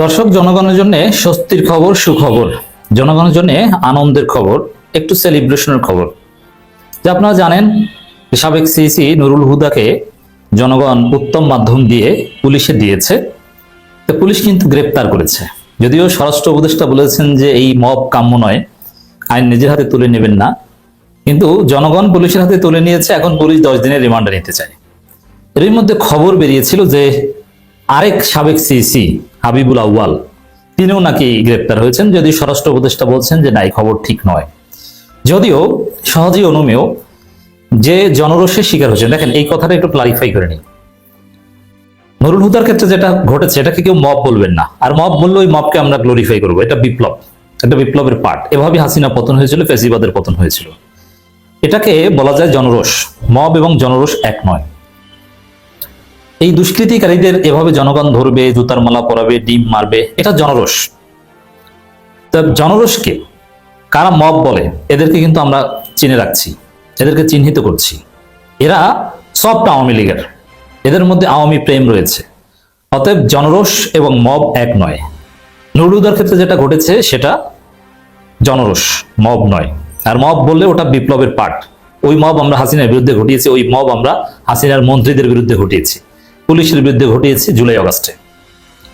দর্শক, জনগণের জন্য স্বস্তির খবর, সুখবর, জনগণের জন্য আনন্দের খবর, একটু সেলিব্রেশনের খবর। যে আপনারা জানেন, সাবেক সিইসি নুরুল হুদাকে জনগণ উত্তম মাধ্যম দিয়ে পুলিশে দিয়েছে। তো পুলিশ কিন্তু গ্রেপ্তার করেছে। যদিও স্বরাষ্ট্র উপদেষ্টা বলেছেন যে এই মব কাম্য নয়, আইন নিজের হাতে তুলে নেবেন না, কিন্তু জনগণ পুলিশের হাতে তুলে নিয়েছে। এখন পুলিশ 10 দিনের রিমান্ডে নিতে চায়। এর মধ্যে খবর বেরিয়েছিল যে আরেক সাবেক সিইসি হাবিবুল আউয়াল, তিনিও নাকি গ্রেপ্তার হয়েছেন। যদিও স্বরাষ্ট্র উপদেষ্টা বলছেন যে না, এই খবর ঠিক নয়। যদিও সহজেই অনুমেয় যে জনরোষের শিকার হয়েছে। দেখেন, এই কথাটা একটু ক্লারিফাই করে নিই। নুরুল হুদার ক্ষেত্রে যেটা ঘটেছে, এটাকে কেউ মব বলবেন না। আর মব বললে ওই মবকে আমরা গ্লোরিফাই করবো। এটা বিপ্লব, একটা বিপ্লবের পার্ট। এভাবে হাসিনা পতন হয়েছিল, ফেসিবাদের পতন হয়েছিল। এটাকে বলা যায় জনরোষ। মব এবং জনরোষ এক নয়। এই দুষ্কৃতিকারীদের এভাবে জনগণ ধরবে, জুতার মালা পরাবে, ডিম মারবে, এটা জনরোষ। তা জনরোষকে কারা মব বলে, এদেরকে কিন্তু আমরা চিনে রাখছি, এদেরকে চিহ্নিত করছি। এরা সফট আওয়ামী লীগের, এদের মধ্যে আওয়ামী প্রেম রয়েছে। অতএব জনরোষ এবং মব এক নয়। নুরুল হুদার ক্ষেত্রে যেটা ঘটেছে সেটা জনরোষ, মব নয়। আর মব বললে ওটা বিপ্লবের পার্ট। ওই মব আমরা হাসিনার বিরুদ্ধে ঘটিয়েছি, ওই মব আমরা হাসিনার মন্ত্রীদের বিরুদ্ধে ঘটিয়েছি, পুলিশের বিরুদ্ধে ঘটিয়েছি জুলাই আগস্টে।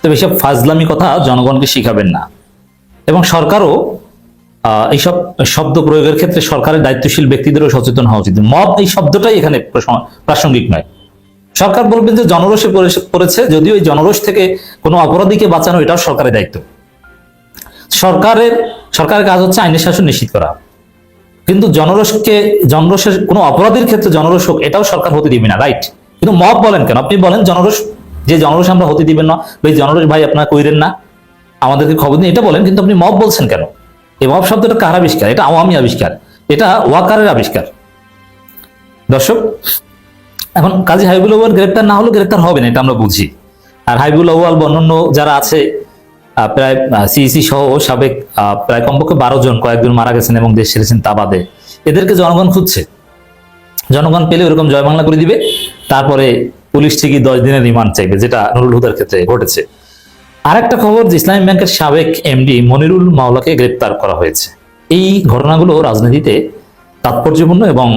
তো এইসব ফাজলামি কথা জনগণকে শিখাবেন না। এবং সরকারও এইসব শব্দ প্রয়োগের ক্ষেত্রে সরকারের দায়িত্বশীল ব্যক্তিদেরও সচেতন হওয়া উচিত। মব এই শব্দটাই এখানে প্রাসঙ্গিক নয়। সরকার বলবেন যে জনরোষে পড়েছে, যদিও এই জনরোষ থেকে কোনো অপরাধীকে বাঁচানো এটাও সরকারের দায়িত্ব। সরকারের কাজ হচ্ছে আইনের শাসন নিশ্চিত করা। কিন্তু জনরোষের কোনো অপরাধীর ক্ষেত্রে জনরোষ হোক, এটাও সরকার হতে দিবে না, রাইট? কিন্তু মব বলেন কেন? আপনি বলেন জনরোষ, যে জনরোষ আমরা হতে দিবেন না, এই জনরোষ ভাই আপনারা কইরেন না, আমাদেরকে খবর দিন, এটা বলেন। কিন্তু আপনি মব বলছেন কেন? এই মব শব্দটা কার আবিষ্কার? এটা আওয়ামী আবিষ্কার, এটা ওয়াকারের আবিষ্কার। দর্শক, এখন কাজী হাবিবুল আউয়াল গ্রেপ্তার না হলেও গ্রেপ্তার হবে না, এটা আমরা বুঝি। আর হাবিবুল আউয়াল বা অন্যান্য যারা আছে, প্রায় সিইসি সহ সাবেক প্রায় কমপক্ষে 12 জন, কয়েকজন মারা গেছেন এবং দেশ ছেড়েছেন তা বাদে, এদেরকে জনগণ খুঁজছে। জনগণ পেলে ওরকম জয় বাংলা করে দিবে, তারপরে পুলিশ ঠিকই 10 দিনের রিমান্ড চাইবে, যেটা নুরুল হুদার ক্ষেত্রে ঘটেছে। আরেকটা খবর যে ইসলামী ব্যাংকের সাবেক এমডি মনিরুল মাওলাকে গ্রেপ্তার করা হয়েছে। এই ঘটনাগুলো রাজনীতিতে তাৎপর্যপূর্ণ এবং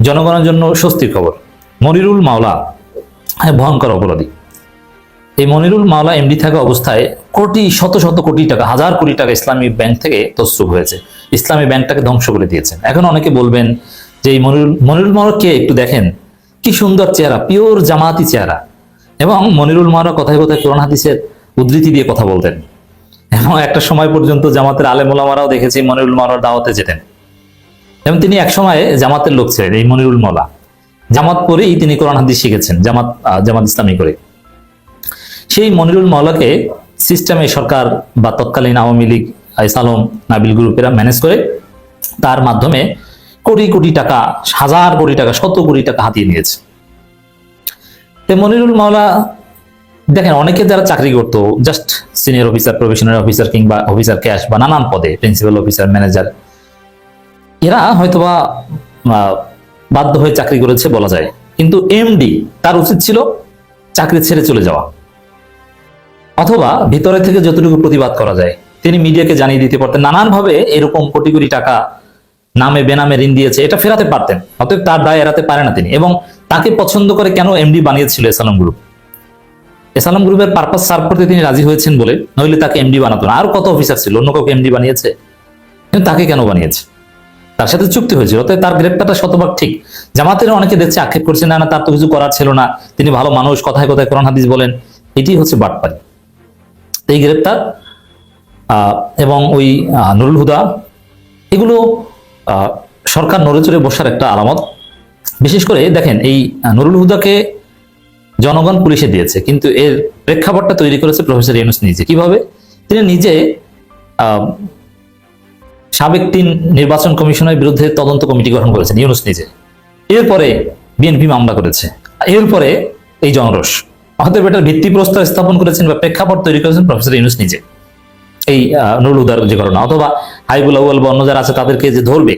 জনগণের জন্য স্বস্তির খবর। মনিরুল মাওলা ভয়ঙ্কর অপরাধী। এই মনিরুল মাওলা এমডি থাকা অবস্থায় শত শত কোটি টাকা, হাজার কোটি টাকা ইসলামী ব্যাংক থেকে তছরূপ হয়েছে। ইসলামী ব্যাংকটাকে ধ্বংস করে দিয়েছেন। এখন অনেকে বলবেন যে এই মনিরুল মাওলা কে? একটু দেখেন, কি সুন্দর চেহারা, পিওর জামাতি চেহারা। এবং মনিরুল মাওলা কথায় কথায় কোরআন হাদিসের উদ্ধৃতি দিয়ে কথা বলতেন। এবং একটা সময় পর্যন্ত জামাতের আলেম ওলামারাও দেখেছি মনিরুল মাওলার দাওয়াতে যেতেন। এবং তিনি এক সময় জামাতের লোক ছিলেন। এই মনিরুল মাওলা জামাত পরেই তিনি কোরআন হাদিস শিখেছেন, জামাত ইসলামী করে। সেই মনিরুল মাওলাকে সিস্টেমে সরকার বা তৎকালীন আওয়ামী লীগ, আইসালম, নাবিল গ্রুপেরা ম্যানেজ করে তার মাধ্যমে কোটি কোটি টাকা, হাজার কোটি টাকা, শত কোটি টাকা হাতিয়ে নিয়েছে। মনিরুল মাওলা দেখেন, অনেকে যারা চাকরি করতো just senior officer, professional officer কিংবা অফিসার ক্যাশ বা নানান পদে, প্রিন্সিপাল অফিসার, ম্যানেজার, এরা হয়তোবা বাধ্য হয়ে চাকরি করেছে বলা যায়। কিন্তু এমডি তার উচিত ছিল চাকরি ছেড়ে চলে যাওয়া, অথবা ভিতরে থেকে যতটুকু প্রতিবাদ করা যায় তিনি মিডিয়াকে জানিয়ে দিতে পারতেন। নানানভাবে এরকম কোটি কোটি টাকা নামে বেনামে ঋণ দিয়েছে, এটা ফেরাতে পারতেন। অতএব তার দায় এড়াতে পারে না তিনি। এবং তাকে পছন্দ করে কেন এমডি বানিয়েছিল এসালম গ্রুপ? এসালম গ্রুপের পারপাস সার্ভ করতে তিনি রাজি হয়েছেন বলে, নইলে তাকে এমডি বানাতো না। আর কত অফিসার ছিল, অন্য কাউকে এমডি বানিয়েছে, কিন্তু তাকে কেন বানিয়েছে? তার সাথে চুক্তি হয়েছিল। অতএব তার গ্রেপ্তারটা শতভাগ ঠিক। জামাতের অনেকে দেখছে, আক্ষেপ করছে না না, তার তো কিছু করার ছিল না, তিনি ভালো মানুষ, কথায় কথায় কোরআন হাদিস বলেন। এটি হচ্ছে বাটপারি। এই গ্রেপ্তার এবং ওই নুরুল হুদা, এগুলো সরকার নড়েচড়ে বসার একটা আলামত। বিশেষ করে দেখেন, এই নুরুল হুদাকে জনগণ পুলিশে দিয়েছে, কিন্তু এর প্রেক্ষাপটটা তৈরি করেছে প্রফেসর ইউনূস নিজে। কিভাবে? তিনি নিজে সাবেক 3 নির্বাচন কমিশনের বিরুদ্ধে তদন্ত কমিটি গঠন করেছেন, ইউনূস নিজে। এরপরে বিএনপি মামলা করেছে, এরপরে এই জনরোষ। অতএব এটার ভিত্তিপ্রস্তর স্থাপন করেছেন বা প্রেক্ষাপট তৈরি করেছেন প্রফেসর ইউনূস নিজে। এই নুরুল হুদার যে ঘটনা, অথবা হাবিবুল আউয়াল বা অন্য যারা আছে তাদেরকে যে ধরবে,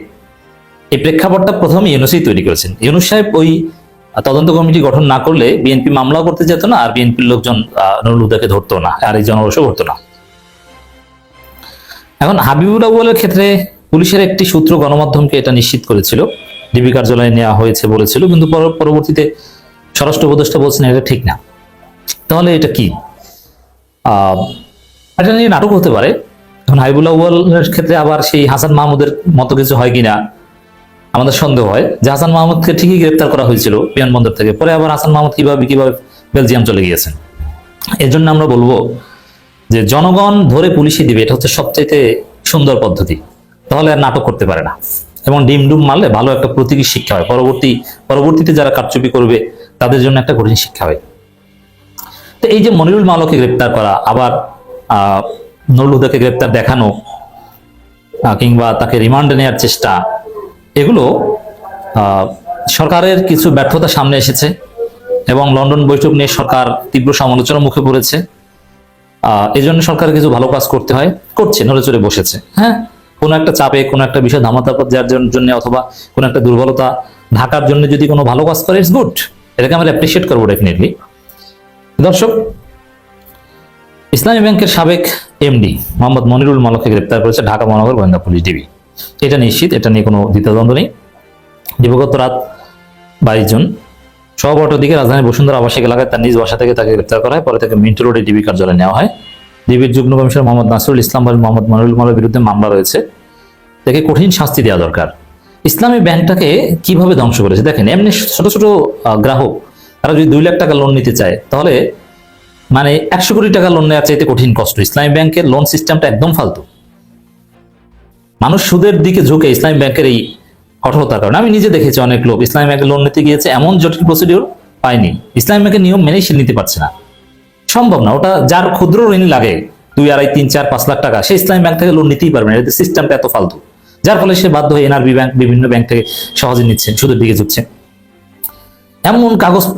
এই প্রেক্ষাপটটা প্রথমে ইউনূসই তৈরি করেছেন। ইউনূস সাহেব ওই তদন্ত কমিটি গঠন না করলে বিএনপি মামলা করতে যেত না, আর বিএনপির লোকজন নুরুল হুদাকে ধরতো না, আর এই জনরোষও করতো না। এখন হাবিবুল আউয়ালের ক্ষেত্রে পুলিশের একটি সূত্র গণমাধ্যমকে এটা নিশ্চিত করেছিল, ডিবি কার্যালয়ে নেওয়া হয়েছে বলেছিল, কিন্তু পরবর্তীতে স্বরাষ্ট্র উপদেষ্টা বলছেন এটা ঠিক না। তাহলে এটা কি? এটা নিয়ে নাটক হতে পারে। এখন হাবিবুল আউয়ালের ক্ষেত্রে আবার সেই হাসান মাহমুদের মতো কিছু হয় কিনা আমাদের সন্দেহ হয়, যে হাসান মাহমুদকে ঠিকই গ্রেপ্তার করা হয়েছিল বিমানবন্দর থেকে, পরে আবার হাসান মাহমুদ কিভাবে বেলজিয়াম চলে গিয়েছেন। এর জন্য আমরা বলবো যে জনগণ ধরে পুলিশে দিবে, এটা হচ্ছে সবচেয়ে সুন্দর পদ্ধতি। তাহলে আর নাটক করতে পারে না, এবং ডিম ডুম মারলে ভালো একটা প্রতীকী শিক্ষা হয়, পরবর্তীতে যারা কারচুপি করবে তাদের জন্য একটা কঠিন শিক্ষা হয়। তো এই যে মনিরুল মালকে গ্রেপ্তার করা, আবার নুরুল হুদাকে গ্রেপ্তার দেখানো, কিংবা তাকে রিমান্ডে নেওয়ার চেষ্টা, এগুলো সরকারের কিছু ব্যর্থতা সামনে এসেছে, এবং লন্ডন বৈঠক নিয়ে সরকার তীব্র সমালোচনার মুখে পড়েছে। এই জন্য সরকার কিছু ভালো কাজ করতে হয়, করছে, নড়ে চড়ে বসেছে। হ্যাঁ, কোনো একটা চাপে, কোনো একটা বিষয় ধামাচাপা দেওয়ার জন্য, অথবা কোনো একটা দুর্বলতা ঢাকার জন্য যদি কোনো ভালো কাজ করে, ইটস গুড, এটাকে আমরা অ্যাপ্রিসিয়েট করবো ডেফিনেটলি। দর্শক, ইসলামী ব্যাংকের সাবেক এমডি মোহাম্মদ মনিরুল মালককে গ্রেপ্তার করেছে ঢাকা মহানগর গোয়েন্দা পুলিশ, ডিবি। এটা নিশ্চিত, এটা নিয়ে কোনো দ্বিধাদ্বন্দ্ব নেই। দিবাগত রাত 22 জুন সব অটোর দিকে রাজধানীর বসুন্ধরা আবাসিক এলাকায় তার নিজ বাসা থেকে তাকে গ্রেপ্তার করা হয়। পরে তাকে মিন্টো রোডে ডিবি কার্যালয়ে নেওয়া হয়। ডিবির যুগ্ম কমিশনার মোহাম্মদ নাসিরুল ইসলাম বলেন, মোহাম্মদ মনিরুল মালের বিরুদ্ধে মামলা রয়েছে, তাকে কঠিন শাস্তি দেওয়া দরকার। ইসলামী ব্যাংকটাকে কিভাবে ধ্বংস করেছে দেখেন। এমনি ছোট ছোট গ্রাহক, তারা যদি 2 লাখ টাকা লোন নিতে চায়, তাহলে মানে 100 কোটি টাকা লোন নেওয়ার চাইতে কঠিন কষ্ট। ইসলামী ব্যাংকের লোন সিস্টেমটা একদম ফালতু। মানুষ সুদের দিকে ঝুঁকে ইসলামী ব্যাংকের এই কঠোরতার কারণে। আমি নিজে দেখেছি অনেক লোক ইসলামী ব্যাংকে লোন নিতে গিয়েছে, এমন জটিল প্রসিডিওর পায়নি, ইসলামী ব্যাংকের নিয়ম মেনেই সে নিতে পারছে না। সম্ভব না, ওটা যার ক্ষুদ্র ঋণ লাগে 2, 2.5, 3, 4, 5 লাখ টাকা, সে ইসলামী ব্যাংক থেকে লোন নিতেই পারবে না। এতে সিস্টেমটা এত ফালতু, যার ফলে সে বাধ্য হয়ে এনআরবি ব্যাংক, বিভিন্ন ব্যাংক থেকে সহজে নিচ্ছে, সুদের দিকে ঝুঁকছে। এমন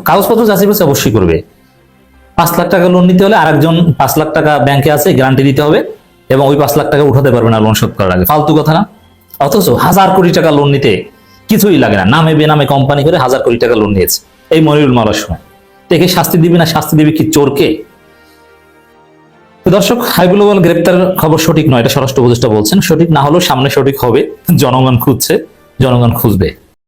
কাগজপত্র যাচাই বাছাই অবশ্যই করবে। 5 লাখ টাকা লোন নিতে হলে আরেকজন 5 লাখ টাকা ব্যাংকে আছে, গ্যারান্টি দিতে হবে, এবং ওই 5 লাখ টাকা উঠাতে পারবে না লোন শোধ করার আগে। ফালতু কথা না? অথচ 1000 কোটি টাকা লোন নিতে কিছুই লাগে না, নামে বেনামে কোম্পানি করে 1000 কোটি টাকা লোন নিয়েছে এই মনিরুল মালার সময়। একে শাস্তি দিবি না, শাস্তি দিবি কি চোরকে? দর্শক, হাবিবুল আউয়াল গ্রেপ্তার খবর সঠিক নয়, এটা স্বরাষ্ট্র উপদেষ্টা বলছেন। সঠিক না হলেও সামনে সঠিক হবে। জনগণ খুঁজছে, জনগণ খুঁজবে।